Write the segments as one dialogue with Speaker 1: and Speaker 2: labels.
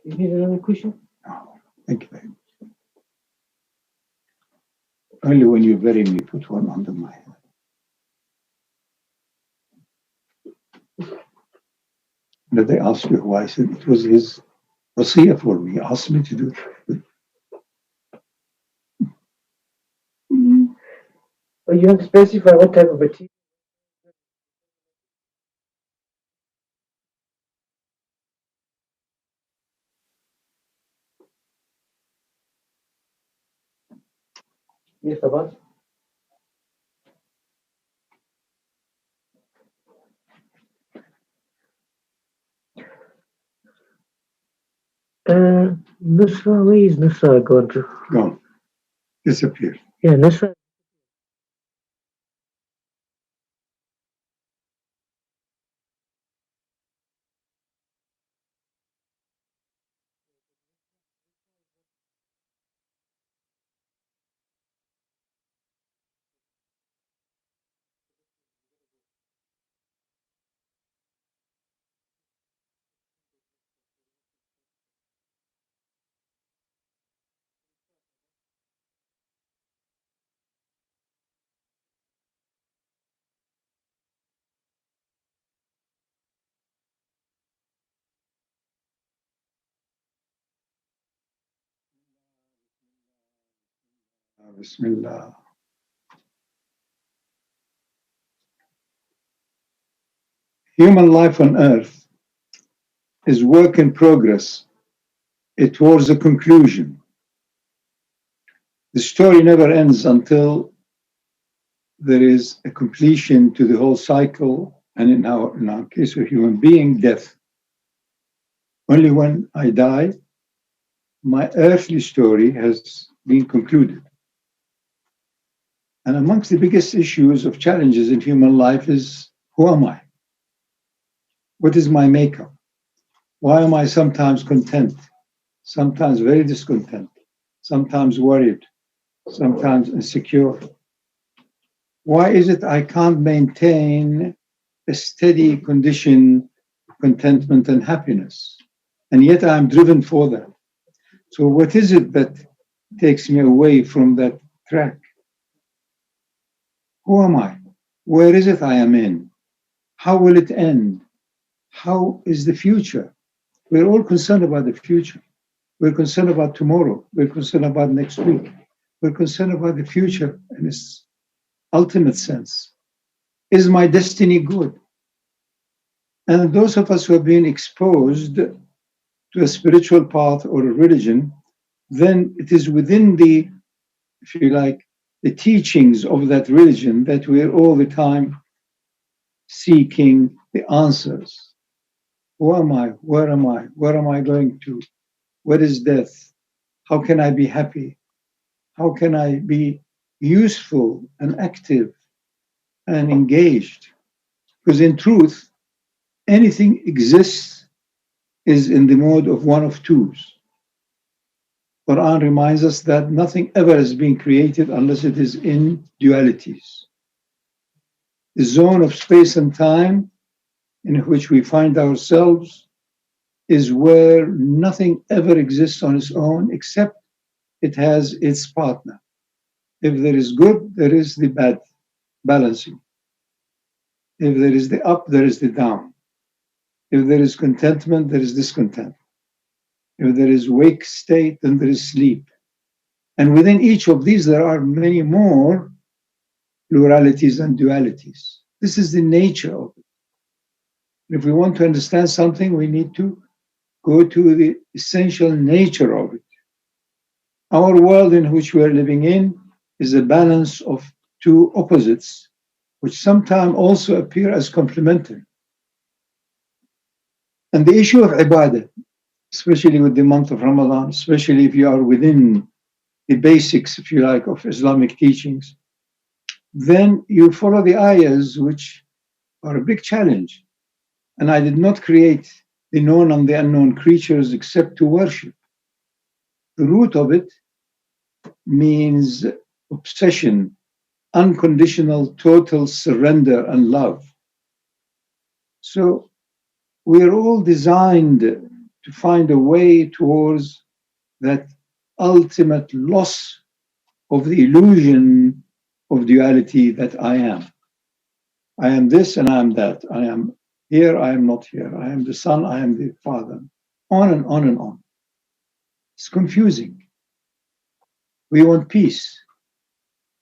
Speaker 1: You need another cushion?
Speaker 2: No, thank you very much. Only when you bury me, put one under my head. And they asked me why. I said it was his wasiyah for me. He asked me to do it.
Speaker 1: But you have to specify what type of a tea. Yes, Abbas? Nusra, where is Nusra gone to?
Speaker 2: Gone. Disappeared.
Speaker 1: Yeah, Nusra.
Speaker 2: Bismillah. Human life on earth is work in progress. It towards a conclusion. The story never ends until there is a completion to the whole cycle, and in our case of human being, death. Only when I die, my earthly story has been concluded. And amongst the biggest issues of challenges in human life is, who am I? What is my makeup? Why am I sometimes content, sometimes very discontent, sometimes worried, sometimes insecure? Why is it I can't maintain a steady condition of contentment and happiness? And yet I'm driven for that. So what is it that takes me away from that track? Who am I? Where is it I am in? How will it end? How is the future? We're all concerned about the future. We're concerned about tomorrow. We're concerned about next week. We're concerned about the future in its ultimate sense. Is my destiny good? And those of us who have been exposed to a spiritual path or a religion, then it is within the, if you like, the teachings of that religion that we're all the time seeking the answers. Who am I? Where am I? Where am I going to? What is death? How can I be happy? How can I be useful and active and engaged? Because in truth, anything exists is in the mode of one of twos. Quran reminds us that nothing ever has been created unless it is in dualities. The zone of space and time in which we find ourselves is where nothing ever exists on its own except it has its partner. If there is good, there is the bad, balancing. If there is the up, there is the down. If there is contentment, there is discontent. If there is wake state, then there is sleep. And within each of these, there are many more pluralities and dualities. This is the nature of it. If we want to understand something, we need to go to the essential nature of it. Our world in which we are living in is a balance of two opposites, which sometimes also appear as complementary. And the issue of ibadah, especially with the month of Ramadan, especially if you are within the basics, if you like, of Islamic teachings, then you follow the ayahs, which are a big challenge. And I did not create the known and the unknown creatures except to worship. The root of it means obsession, unconditional, total surrender and love. So we're all designed to find a way towards that ultimate loss of the illusion of duality that I am. I am this and I am that. I am here, I am not here. I am the son, I am the father. On and on and on. It's confusing. We want peace.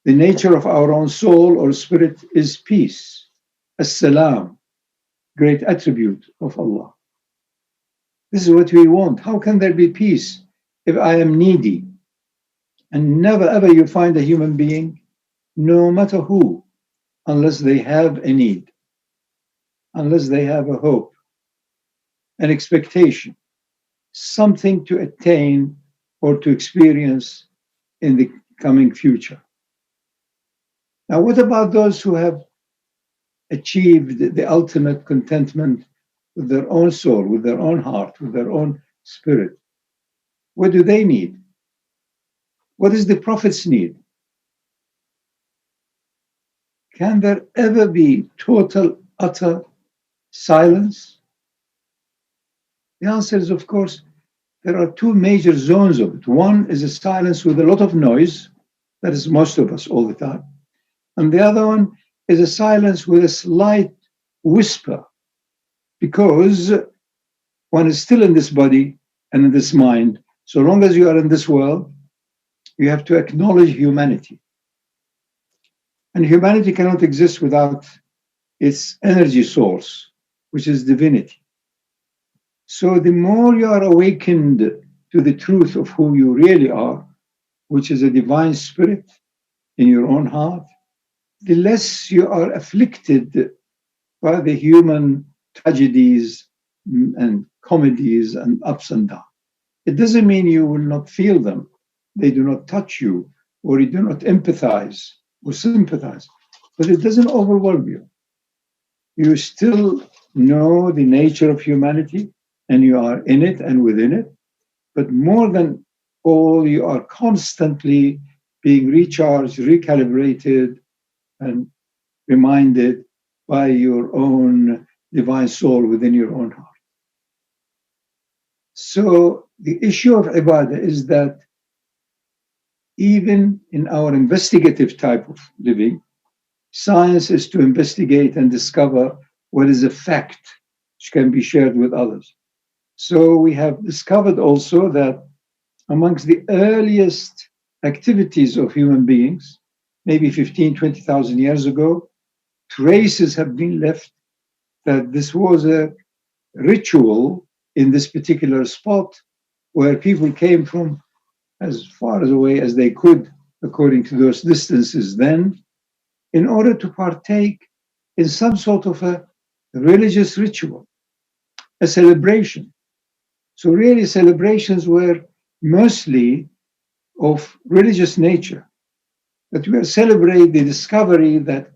Speaker 2: The nature of our own soul or spirit is peace. As-salam, great attribute of Allah. This is what we want. How can there be peace if I am needy? And never ever you find a human being, no matter who, unless they have a need, unless they have a hope, an expectation, something to attain or to experience in the coming future. Now, what about those who have achieved the ultimate contentment with their own soul, with their own heart, with their own spirit? What do they need? What does the prophets need? Can there ever be total, utter silence? The answer is, of course, there are two major zones of it. One is a silence with a lot of noise, that is most of us all the time. And the other one is a silence with a slight whisper, because one is still in this body and in this mind. So long as you are in this world, you have to acknowledge humanity. And humanity cannot exist without its energy source, which is divinity. So the more you are awakened to the truth of who you really are, which is a divine spirit in your own heart, the less you are afflicted by the human tragedies and comedies and ups and downs. It doesn't mean you will not feel them. They do not touch you, or you do not empathize or sympathize, but it doesn't overwhelm you. You still know the nature of humanity, and you are in it and within it. But more than all, you are constantly being recharged, recalibrated, and reminded by your own divine soul within your own heart. So the issue of ibadah is that even in our investigative type of living, science is to investigate and discover what is a fact which can be shared with others. So we have discovered also that amongst the earliest activities of human beings, maybe 15, 20,000 years ago, traces have been left that this was a ritual in this particular spot where people came from as far away as they could, according to those distances then, in order to partake in some sort of a religious ritual, a celebration. So really celebrations were mostly of religious nature, that we celebrate the discovery that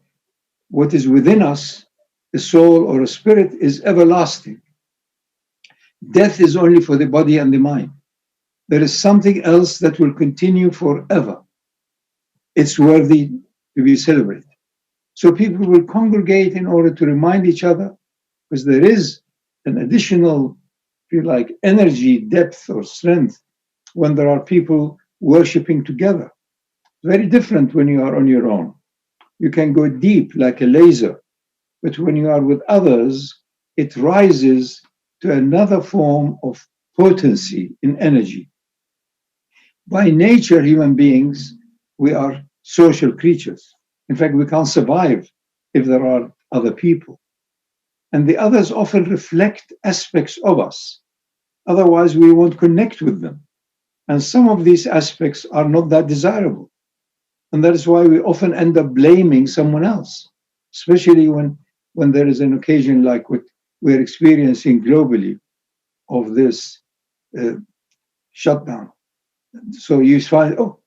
Speaker 2: what is within us, a soul or a spirit, is everlasting. Death is only for the body and the mind. There is something else that will continue forever. It's worthy to be celebrated. So people will congregate in order to remind each other, because there is an additional, if you like, energy, depth, or strength when there are people worshiping together. Very different when you are on your own. You can go deep like a laser, but when you are with others, it rises to another form of potency in energy. By nature, human beings, we are social creatures. In fact, we can't survive if there are other people. And the others often reflect aspects of us. Otherwise, we won't connect with them. And some of these aspects are not that desirable. And that is why we often end up blaming someone else, especially when there is an occasion like what we're experiencing globally of this shutdown. So you find, oh,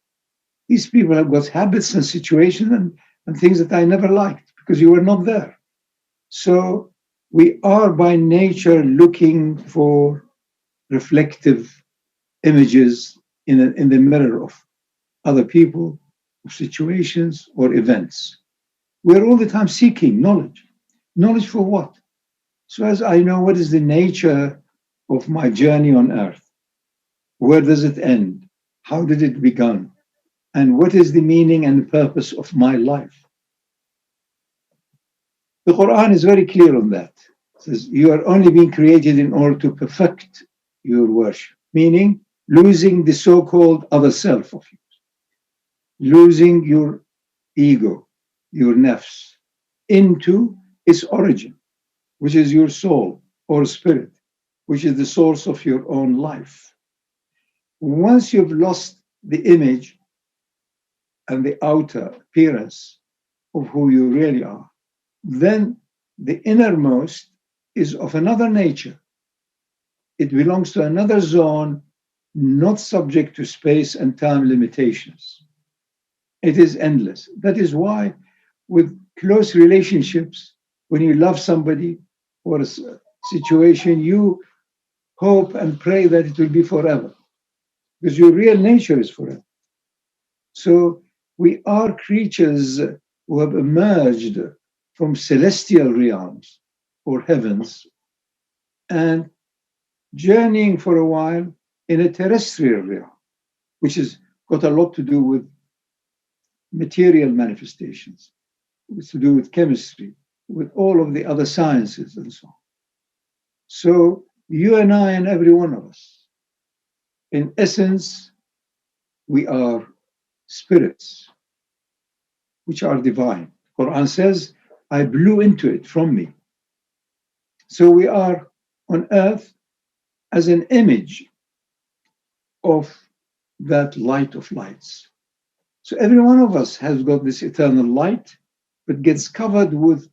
Speaker 2: these people have got habits and situations and things that I never liked because you were not there. So we are by nature looking for reflective images in the mirror of other people, of situations or events. We're all the time seeking knowledge. Knowledge for what? So as I know what is the nature of my journey on earth? Where does it end? How did it begin? And what is the meaning and the purpose of my life? The Quran is very clear on that. It says, you are only being created in order to perfect your worship, meaning losing the so-called other self of you, losing your ego, your nafs, into its origin, which is your soul or spirit, which is the source of your own life. Once you've lost the image and the outer appearance of who you really are, then the innermost is of another nature. It belongs to another zone, not subject to space and time limitations. It is endless. That is why, with close relationships, when you love somebody or a situation, you hope and pray that it will be forever, because your real nature is forever. So we are creatures who have emerged from celestial realms or heavens and journeying for a while in a terrestrial realm, which has got a lot to do with material manifestations, it's to do with chemistry, with all of the other sciences and so on. So you and I and every one of us, in essence, we are spirits which are divine. Quran says, I blew into it from me. So we are on earth as an image of that light of lights. So every one of us has got this eternal light, but gets covered with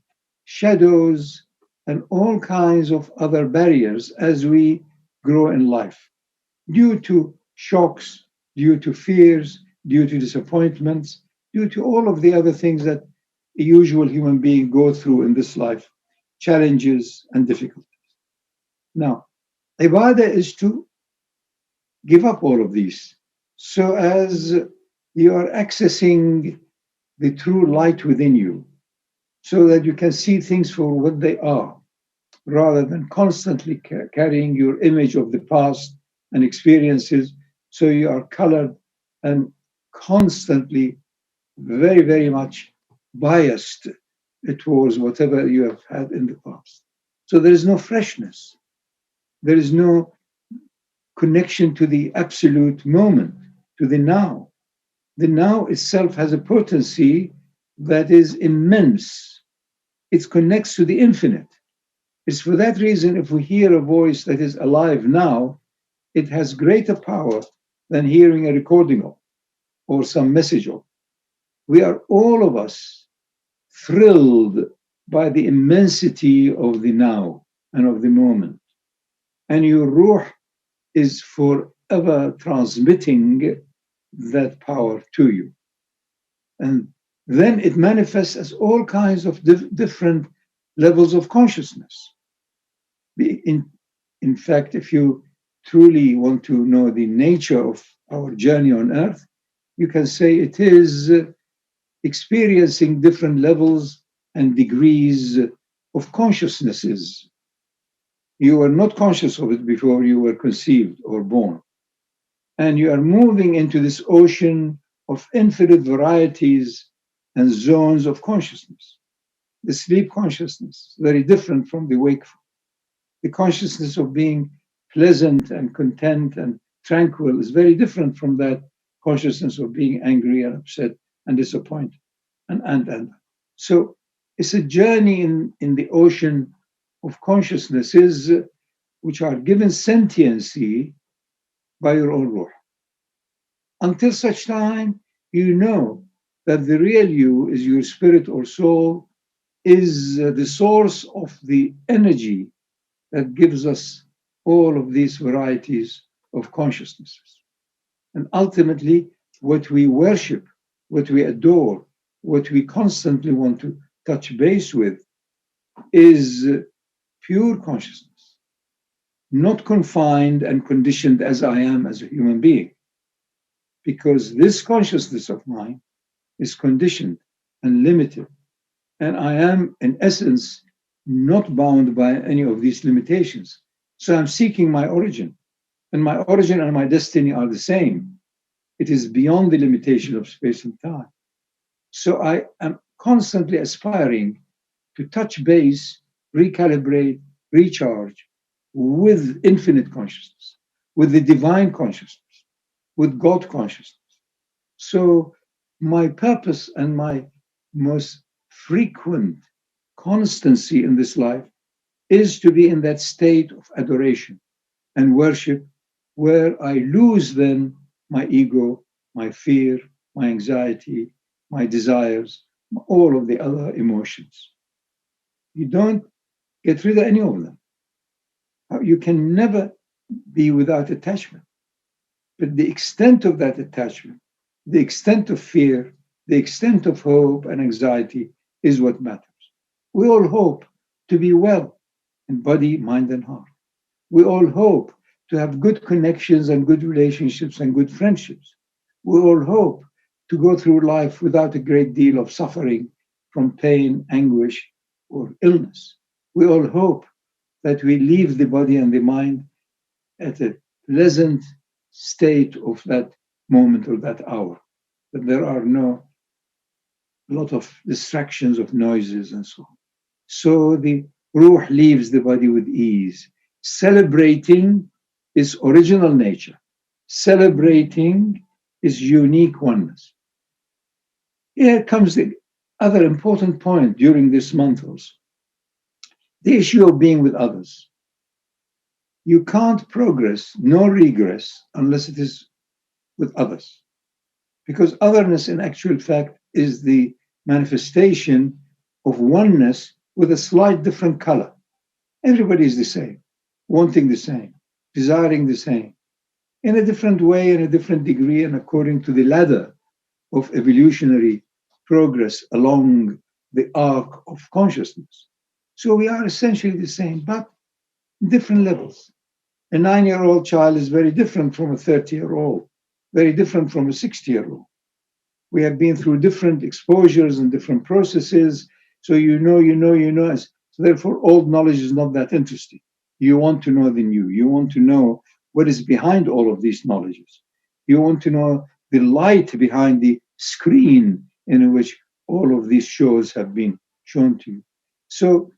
Speaker 2: shadows and all kinds of other barriers as we grow in life, due to shocks, due to fears, due to disappointments, due to all of the other things that a usual human being goes through in this life, challenges and difficulties. Now, ibadah is to give up all of these so as you are accessing the true light within you, so that you can see things for what they are, rather than constantly carrying your image of the past and experiences. So you are colored and constantly very, very much biased towards whatever you have had in the past. So there is no freshness. There is no connection to the absolute moment, to the now. The now itself has a potency that is immense. It connects to the infinite. It's for that reason, if we hear a voice that is alive now, it has greater power than hearing a recording of or some message of. We are all of us thrilled by the immensity of the now and of the moment. And your ruh is forever transmitting that power to you. And then it manifests as all kinds of different levels of consciousness. In fact, if you truly want to know the nature of our journey on earth, you can say it is experiencing different levels and degrees of consciousnesses. You were not conscious of it before you were conceived or born. And you are moving into this ocean of infinite varieties and zones of consciousness. The sleep consciousness, very different from the wakeful. The consciousness of being pleasant and content and tranquil is very different from that consciousness of being angry and upset and disappointed. And. So it's a journey in the ocean of consciousnesses which are given sentiency by your own ruh. Until such time, you know that the real you is your spirit or soul, is the source of the energy that gives us all of these varieties of consciousnesses. And ultimately, what we worship, what we adore, what we constantly want to touch base with is pure consciousness, not confined and conditioned as I am as a human being. Because this consciousness of mine is conditioned and limited. And I am, in essence, not bound by any of these limitations. So I'm seeking my origin, and my origin and my destiny are the same. It is beyond the limitation of space and time. So I am constantly aspiring to touch base, recalibrate, recharge with infinite consciousness, with the divine consciousness, with God consciousness. So my purpose and my most frequent constancy in this life is to be in that state of adoration and worship where I lose then my ego, my fear, my anxiety, my desires, all of the other emotions. You don't get rid of any of them. You can never be without attachment. But the extent of that attachment, the extent of fear, the extent of hope and anxiety is what matters. We all hope to be well in body, mind, and heart. We all hope to have good connections and good relationships and good friendships. We all hope to go through life without a great deal of suffering from pain, anguish, or illness. We all hope that we leave the body and the mind at a pleasant state of that moment or that hour, that there are no lot of distractions of noises and so on. So the ruh leaves the body with ease, celebrating its original nature, celebrating its unique oneness. Here comes the other important point during this month also, the issue of being with others. You can't progress nor regress unless it is with others, because otherness in actual fact is the manifestation of oneness with a slight different color. Everybody is the same, wanting the same, desiring the same, in a different way, in a different degree, and according to the ladder of evolutionary progress along the arc of consciousness. So we are essentially the same, but different levels. A 9-year-old child is very different from a 30-year-old, very different from a 60-year-old. We have been through different exposures and different processes. So you know. So therefore, old knowledge is not that interesting. You want to know the new. You want to know what is behind all of these knowledges. You want to know the light behind the screen in which all of these shows have been shown to you. So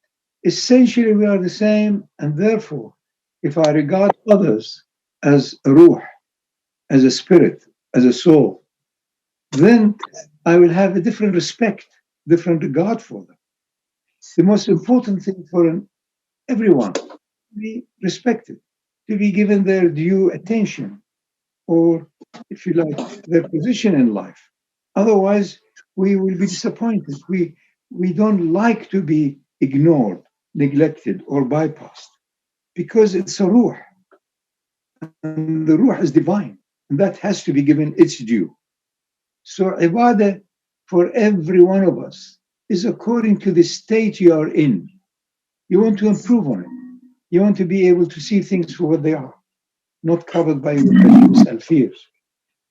Speaker 2: essentially, we are the same. And therefore, if I regard others as a ruh, as a spirit, as a soul, then I will have a different respect, different regard for them. The most important thing for everyone to be respected, to be given their due attention, or if you like, their position in life. Otherwise, we will be disappointed. We don't like to be ignored, neglected, or bypassed because it's a ruh, and the ruh is divine, and that has to be given its due. So ibadah for every one of us is according to the state you are in. You want to improve on it. You want to be able to see things for what they are, not covered by your prejudice and fears.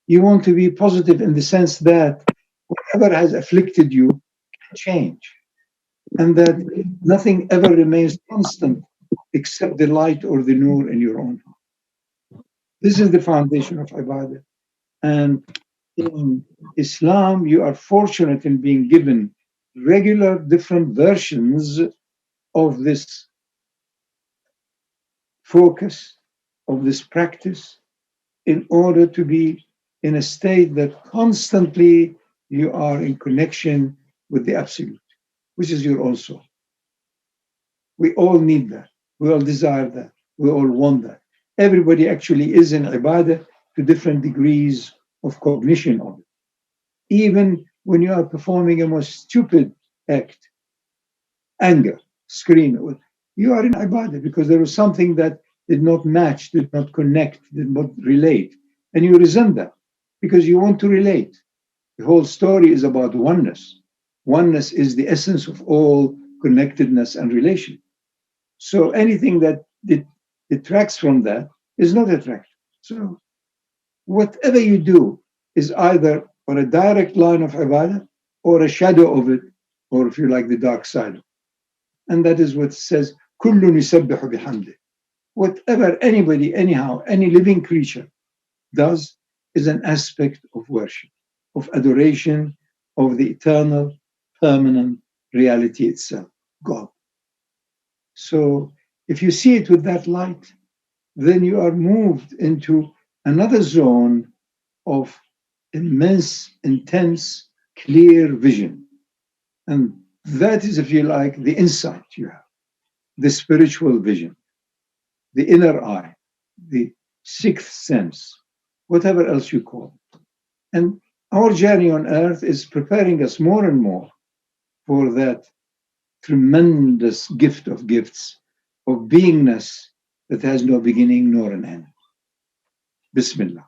Speaker 2: You want to be positive in the sense that whatever has afflicted you can change, and that nothing ever remains constant except the light or the nur in your own heart. This is the foundation of ibadah. And in Islam, you are fortunate in being given regular different versions of this focus, of this practice, in order to be in a state that constantly you are in connection with the Absolute, which is your own soul. We all need that. We all desire that. We all want that. Everybody actually is in ibadah to different degrees of cognition of it. Even when you are performing a most stupid act, anger, scream, you are in ibadah because there was something that did not match, did not connect, did not relate. And you resent that because you want to relate. The whole story is about oneness. Oneness is the essence of all connectedness and relation. So anything that detracts from that is not attractive. So whatever you do is either on a direct line of ibadah or a shadow of it, or if you like, the dark side. And that is what says, كُلٌّ يُسَبِّحُ بِحَمْدِهِ. whatever anybody, anyhow, any living creature does is an aspect of worship, of adoration of the eternal, permanent reality itself, God. So if you see it with that light, then you are moved into another zone of immense, intense, clear vision. And that is, if you like, the insight you have, the spiritual vision, the inner eye, the sixth sense, whatever else you call it. And our journey on earth is preparing us more and more for that tremendous gift of gifts, of beingness that has no beginning nor an end. Bismillah.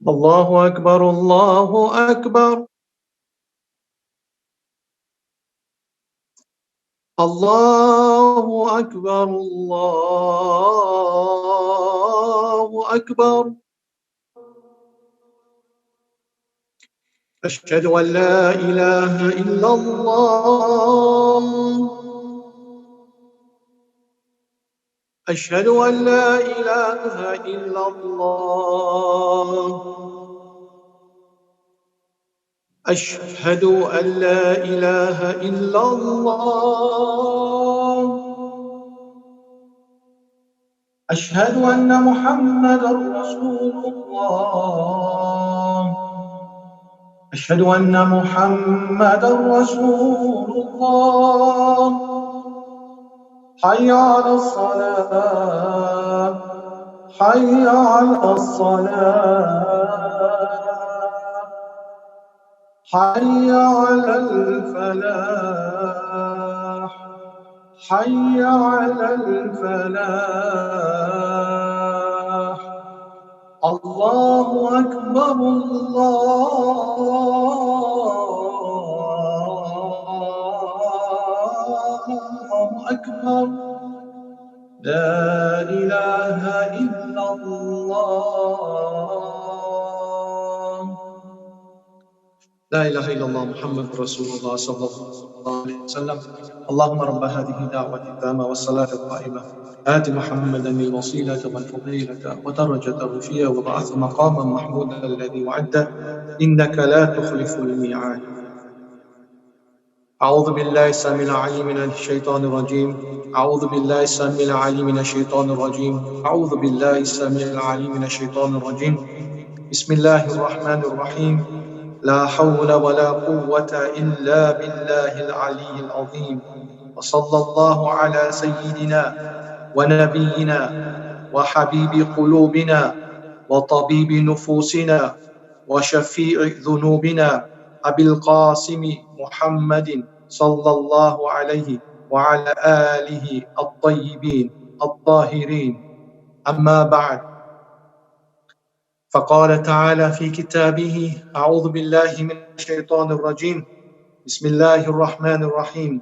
Speaker 3: الله أكبر الله أكبر الله أكبر الله أكبر أشهد أن لا إله إلا الله أشهد أن لا إله إلا الله أشهد أن لا إله إلا الله أشهد أن محمدًا رسول الله أشهد أن محمدًا رسول الله حي على الصلاة حي على الصلاة حي على الفلاح حي على الفلاح الله أكبر الله أكبر لا إله إلا الله لا إله إلا الله محمد رسول الله صلى الله عليه وسلم اللهم رب هذه الدعوة التامة والصلاة القائمة آت محمدا الوسيلة والفضيلة ودرجة الرفيع وبعث مقاما محمودا الذي وعده إنك لا تخلف الميعاد أعوذ بالله السميع العليم من الشيطان الرجيم أعوذ بالله السميع العليم من الشيطان الرجيم أعوذ بالله السميع العليم من الشيطان الرجيم بسم الله الرحمن الرحيم لا حول ولا قوة إلا بالله العلي العظيم وصلى الله على سيدنا ونبينا وحبيب قلوبنا وطبيب نفوسنا وشفيع ذنوبنا أبي القاسم محمد صلى الله عليه وعلى آله الطيبين الطاهرين أما بعد فقال تعالى في كتابه أعوذ بالله من الشيطان الرجيم بسم الله الرحمن الرحيم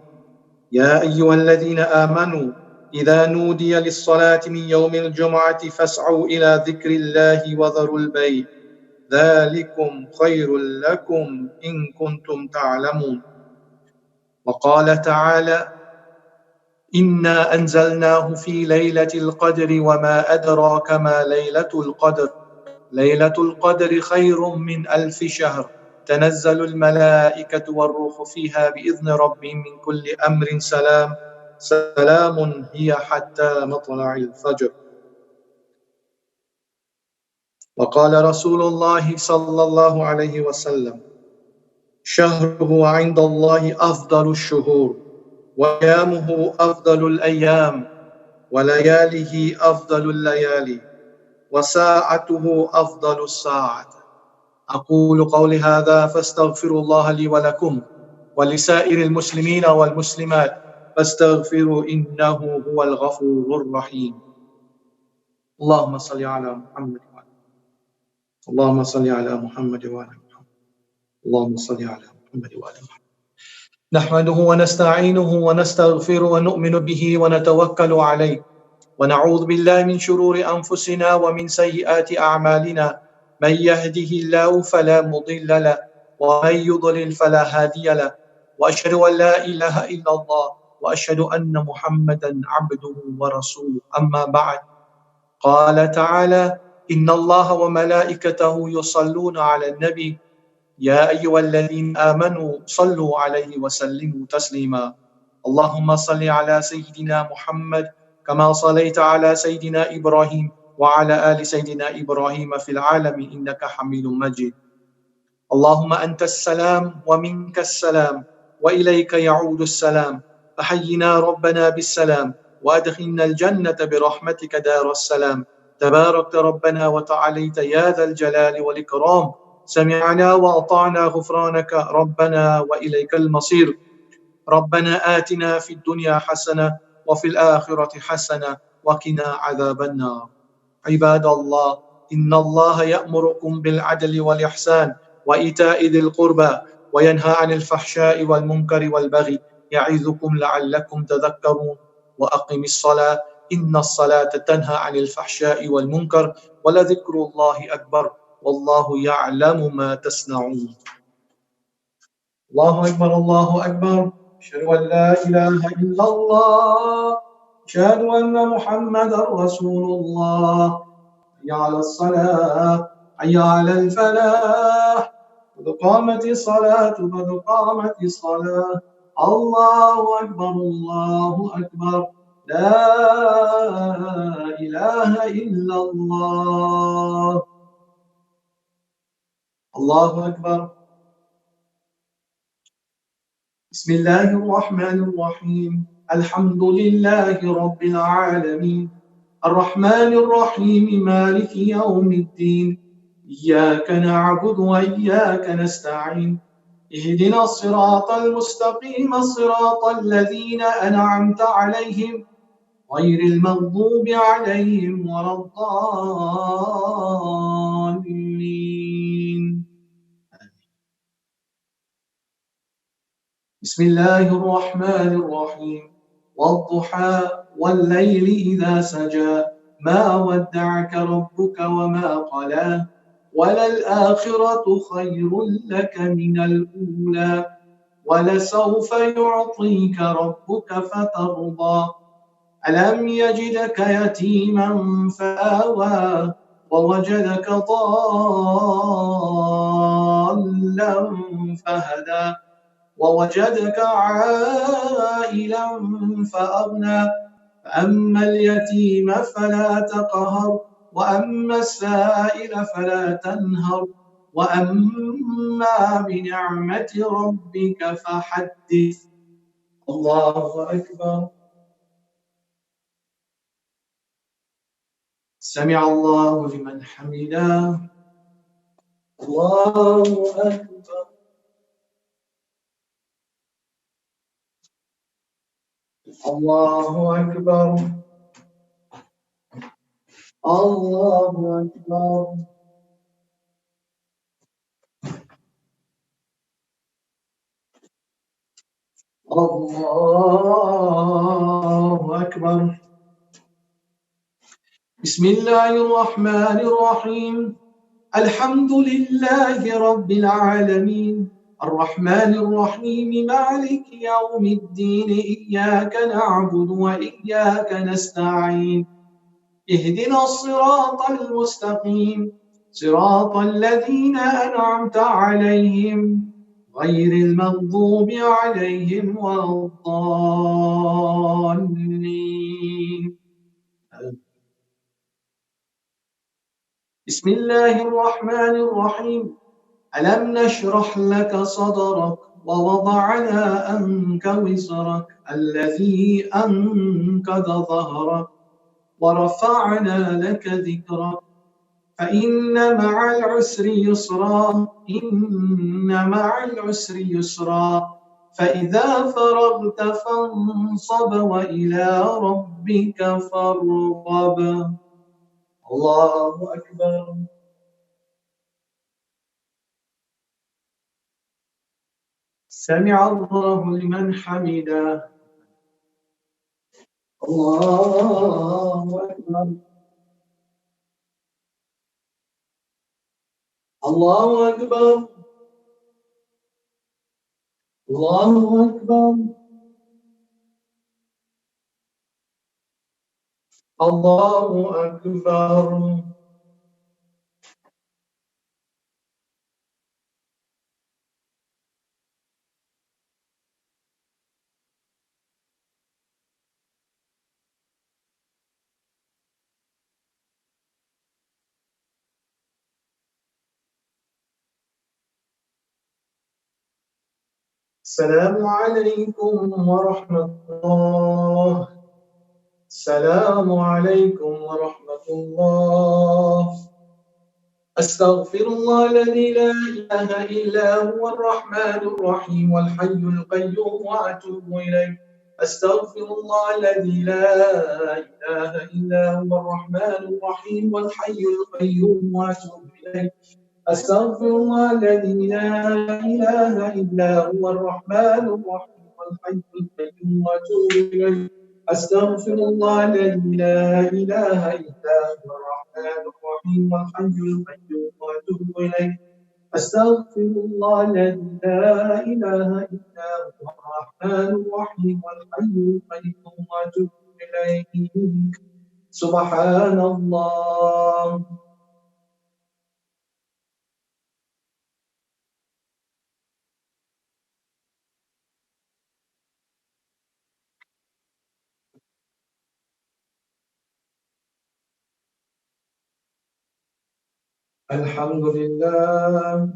Speaker 3: يا أيها الذين آمنوا إذا نودي للصلاة من يوم الجمعة فاسعوا إلى ذكر الله وذروا البيع ذلكم خير لكم إن كنتم تعلمون وقال تعالى إنا أنزلناه في ليلة القدر وما أدراك ما ليلة القدر ليلة القدر خير من 1000 شهر تنزل الملائكة والروح فيها بإذن ربهم من كل أمر سلام هي حتى مطلع الفجر وقال رسول الله صلى الله عليه وسلم شهره عند الله أفضل الشهور وأيامه أفضل الأيام ولياله أفضل الليالي وساعته أفضل الساعة أقول قولي هذا فاستغفروا الله لي ولكم ولسائر المسلمين والمسلمات فاستغفروا إنه هو الغفور الرحيم اللهم صل على محمد اللهم صل على محمد وعلى محمد. اللهم صل على محمد وعلى محمد. نحمده ونستعينه ونستغفره ونؤمن به ونتوكل عليه ونعوذ بالله من شرور أنفسنا ومن سيئات أعمالنا. من يهده الله فلا مضل له ومن يضلل فلا هادي له وأشهد أن لا إله إلا الله وأشهد أن محمدا عبده ورسوله. أما بعد، قال تعالى: إن الله وملائكته يصلون على النبي يا أيها الذين آمنوا صلوا عليه وسلموا تسليما. اللهم صل على سيدنا محمد كما صليت على سيدنا إبراهيم وعلى آل سيدنا إبراهيم في العالمين إنك حميد مجيد. اللهم أنت السلام ومنك السلام وإليك يعود السلام. فحينا ربنا بالسلام وأدخلنا الجنة برحمتك دار السلام. تباركت ربنا وتعاليت يا ذا الجلال والإكرام. سمعنا وأطعنا غفرانك ربنا وإليك المصير. ربنا آتنا في الدنيا حسنة وفي الآخرة حسنة وقنا عذاب النار. عباد الله، إن الله يأمركم بالعدل والإحسان وإيتاء ذي القربى وينهى عن الفحشاء والمنكر والبغي يعظكم لعلكم تذكرون. وأقم الصلاة إن الصلاة تنهى عن الفحشاء والمنكر ولذكر الله أكبر والله يعلم ما تصنعون. الله أكبر الله أكبر. أشهد أن لا إله إلا الله. أشهد أن محمدا رسول الله. حي على الصلاة، حي على الفلاح، قد قامت الصلاة قد قامت الصلاة. الله أكبر الله أكبر. لا إله إلا الله. الله أكبر. بسم الله الرحمن الرحيم. الحمد لله رب العالمين الرحمن الرحيم مالك يوم الدين. إياك نعبد وإياك نستعين. اهدنا الصراط المستقيم صراط الذين أنعمت عليهم غير المغضوب عليهم ولا الضالين. بسم الله الرحمن الرحيم. والضحى والليل إذا سجى ما ودعك ربك وما قلى وللآخرة خير لك من الأولى ولسوف يعطيك ربك فترضى. ألم يجدك يتيما فآوى ووجدك ضالا فهدى ووجدك عائلا فأغنى. فأما اليتيم فلا تقهر وأما السائل فلا تنهر وأما بنعمة ربك فحدث. الله أكبر. سمع الله لمن حمده. الله أكبر. الله أكبر. الله أكبر. الله أكبر. بسم الله الرحمن الرحيم. الحمد لله رب العالمين الرحمن الرحيم مالك يوم الدين. إياك نعبد وإياك نستعين. اهدنا الصراط المستقيم صراط الذين أنعمت عليهم غير المغضوب عليهم ولا الضالين. بسم الله الرحمن الرحيم. ألم نشرح لك صدرك ووضعنا عنك وزرك الذي أنقض ظهرك ورفعنا لك ذكرك فإن مع العسر يسرا إن مع العسر يسرا فإذا فرغت فانصب وإلى ربك فارغب. الله أكبر. سمع الله لمن حمده. الله أكبر. الله أكبر. الله أكبر. الله أكبر. السلام عليكم ورحمة الله. السلام عليكم ورحمة الله. أستغفر الله الذي لا إله إلا هو الرحمن الرحيم والحي القيوم وأتوب إليه. أستغفر الله الذي لا إله إلا هو الرحمن الرحيم والحي القيوم وأتوب إليه. أستغفر الله الذي لا إله إلا هو الرحمن الرحيم والحي القيوم وأتوب إليه. أستغفر الله الذي لا إله إلا هو الرحمن الرحيم والحي القيوم وأتوب إليه. أستغفر الله الذي لا إله إلا هو الرحمن الرحيم والحي القيوم وأتوب إليه. سبحان الله. الحمد لله.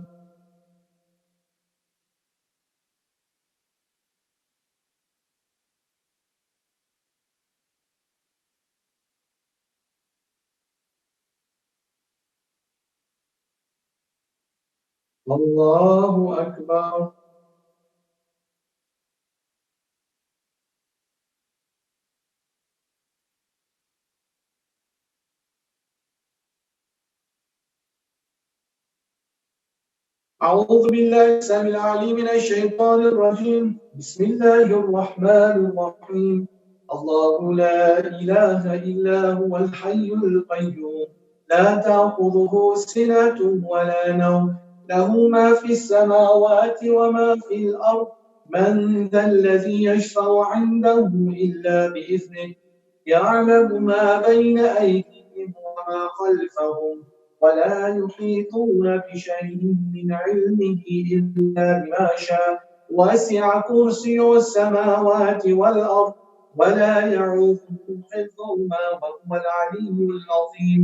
Speaker 3: الله أكبر. أعوذ بالله السميع العليم من الشيطان الرجيم. بسم الله الرحمن الرحيم. الله لا إله إلا هو الحي القيوم لا تأخذه سنة ولا نوم له ما في السماوات وما في الأرض. من ذا الذي يشفع عنده إلا بإذنه يعلم ما بين أيديهم وما خلفهم ولا يحيطون بشيء من علمه إلا بما شاء. وسع كرسي السماوات والأرض ولا يعوده حفظهما وهو العلي العظيم.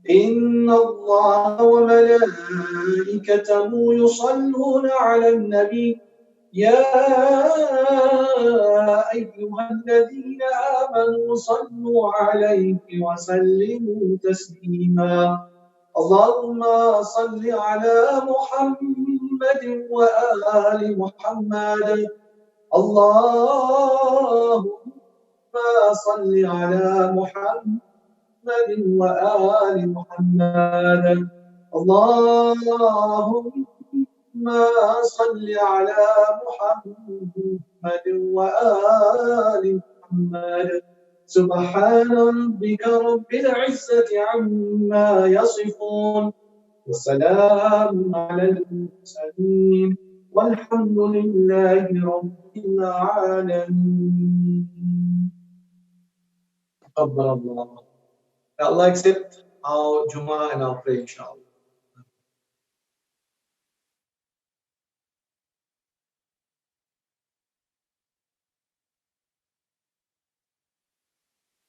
Speaker 3: إن الله وملائكته يصلون على النبي يا أيها الذين آمنوا صلوا عليه وسلموا تسليما. اللهم صل على محمد وآل محمد. اللهم صل على محمد وآل محمد. اللهم صل على محمد وآل محمد. سبحان ربك رب العزة عما يصفون وسلام على المرسلين والحمد لله رب العالمين. تقبل الله. May Allah accept our Jumu'ah and our prayer, inshallah.